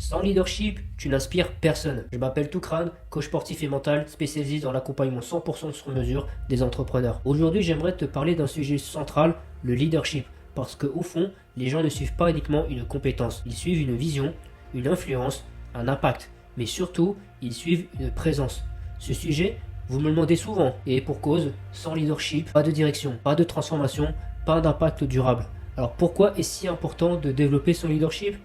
Sans leadership, tu n'inspires personne. Je m'appelle Toukran, coach sportif et mental, spécialisé dans l'accompagnement 100% sur mesure des entrepreneurs. Aujourd'hui, j'aimerais te parler d'un sujet central, le leadership. Parce qu'au fond, les gens ne suivent pas uniquement une compétence. Ils suivent une vision, une influence, un impact. Mais surtout, ils suivent une présence. Ce sujet, vous me le demandez souvent. Et pour cause, sans leadership, pas de direction, pas de transformation, pas d'impact durable. Alors pourquoi est-ce si important de développer son leadership ?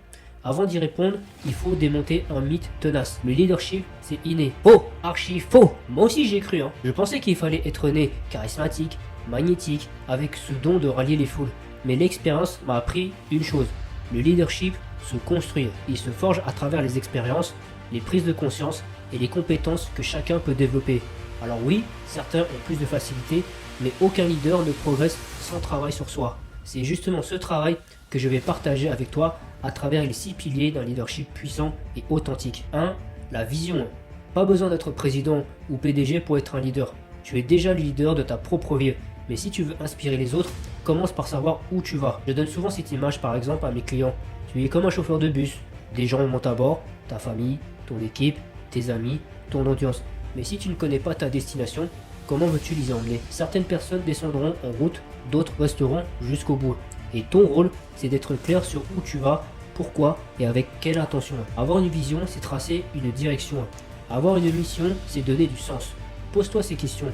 Avant d'y répondre, il faut démonter un mythe tenace. Le leadership, c'est inné. Faux, archi faux. Moi aussi j'ai cru. Je pensais qu'il fallait être né charismatique, magnétique, avec ce don de rallier les foules. Mais l'expérience m'a appris une chose. Le leadership se construit. Il se forge à travers les expériences, les prises de conscience et les compétences que chacun peut développer. Alors oui, certains ont plus de facilité, mais aucun leader ne progresse sans travail sur soi. C'est justement ce travail que je vais partager avec toi à travers les 6 piliers d'un leadership puissant et authentique. 1. La vision. Pas besoin d'être président ou PDG pour être un leader. Tu es déjà le leader de ta propre vie. Mais si tu veux inspirer les autres, commence par savoir où tu vas. Je donne souvent cette image par exemple à mes clients. Tu es comme un chauffeur de bus. Des gens montent à bord, ta famille, ton équipe, tes amis, ton audience. Mais si tu ne connais pas ta destination, comment veux-tu les emmener? Certaines personnes descendront en route, d'autres resteront jusqu'au bout. Et ton rôle, c'est d'être clair sur où tu vas, pourquoi et avec quelle intention. Avoir une vision, c'est tracer une direction. Avoir une mission, c'est donner du sens. Pose-toi ces questions.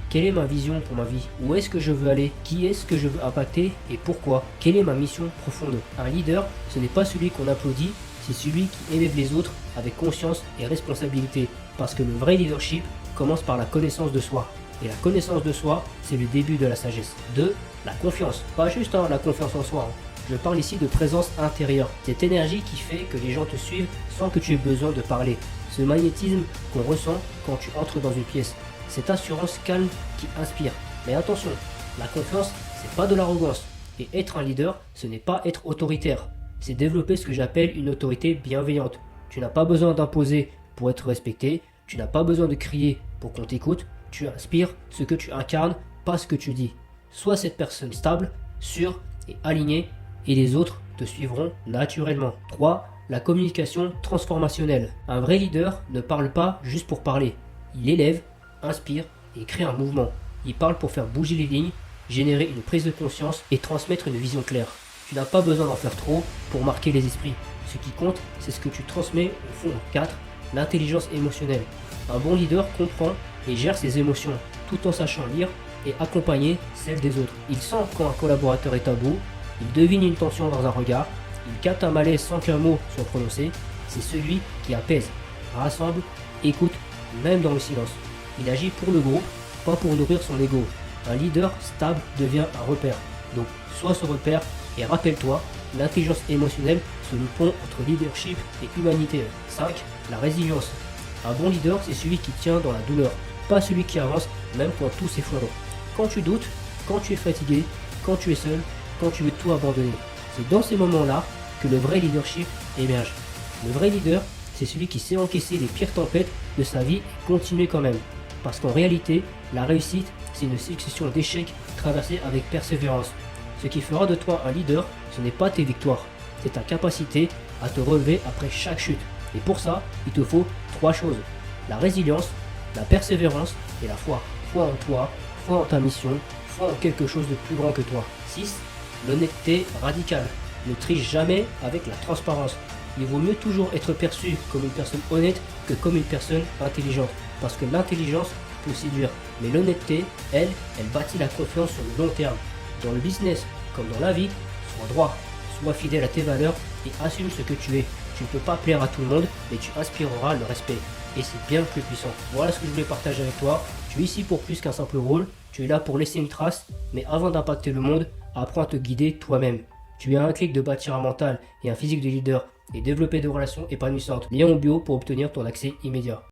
Quelle est ma vision pour ma vie? Où est-ce que je veux aller? Qui est-ce que je veux impacter et pourquoi? Quelle est ma mission profonde? Un leader, ce n'est pas celui qu'on applaudit, c'est celui qui élève les autres avec conscience et responsabilité. Parce que le vrai leadership commence par la connaissance de soi. Et la connaissance de soi, c'est le début de la sagesse. 2. La confiance. Pas juste la confiance en soi. Je parle ici de présence intérieure. Cette énergie qui fait que les gens te suivent sans que tu aies besoin de parler. Ce magnétisme qu'on ressent quand tu entres dans une pièce. Cette assurance calme qui inspire. Mais attention, la confiance, c'est pas de l'arrogance. Et être un leader, ce n'est pas être autoritaire. C'est développer ce que j'appelle une autorité bienveillante. Tu n'as pas besoin d'imposer pour être respecté. Tu n'as pas besoin de crier pour qu'on t'écoute. Tu inspires ce que tu incarnes, pas ce que tu dis. Sois cette personne stable, sûre et alignée, et les autres te suivront naturellement. 3. La communication transformationnelle. Un vrai leader ne parle pas juste pour parler. Il élève, inspire et crée un mouvement. Il parle pour faire bouger les lignes, générer une prise de conscience et transmettre une vision claire. Tu n'as pas besoin d'en faire trop pour marquer les esprits. Ce qui compte, c'est ce que tu transmets au fond. 4. L'intelligence émotionnelle. Un bon leader comprend et gère ses émotions, tout en sachant lire et accompagner celles des autres. Il sent quand un collaborateur est à bout, il devine une tension dans un regard, il capte un malaise sans qu'un mot soit prononcé. C'est celui qui apaise, rassemble, écoute, même dans le silence. Il agit pour le groupe, pas pour nourrir son ego. Un leader stable devient un repère. Donc, sois ce repère et rappelle-toi, l'intelligence émotionnelle, c'est le pont entre leadership et humanité. 5. La résilience. Un bon leader, c'est celui qui tient dans la douleur, pas celui qui avance même quand tout s'effondre. Quand tu doutes, quand tu es fatigué, quand tu es seul, quand tu veux tout abandonner. C'est dans ces moments-là que le vrai leadership émerge. Le vrai leader, c'est celui qui sait encaisser les pires tempêtes de sa vie et continuer quand même. Parce qu'en réalité, la réussite, c'est une succession d'échecs traversés avec persévérance. Ce qui fera de toi un leader, ce n'est pas tes victoires, c'est ta capacité à te relever après chaque chute. Et pour ça, il te faut 3 choses. La résilience, la persévérance et la foi. Foi en toi, foi en ta mission, foi en quelque chose de plus grand que toi. 6. L'honnêteté radicale. Ne triche jamais avec la transparence. Il vaut mieux toujours être perçu comme une personne honnête que comme une personne intelligente. Parce que l'intelligence peut séduire. Mais l'honnêteté, elle bâtit la confiance sur le long terme. Dans le business, comme dans la vie, sois droit, sois fidèle à tes valeurs et assume ce que tu es. Tu ne peux pas plaire à tout le monde, mais tu inspireras le respect. Et c'est bien plus puissant. Voilà ce que je voulais partager avec toi. Tu es ici pour plus qu'un simple rôle. Tu es là pour laisser une trace. Mais avant d'impacter le monde, apprends à te guider toi-même. Tu es à un clic de bâtir un mental et un physique de leader et développer des relations épanouissantes. Lien en bio pour obtenir ton accès immédiat.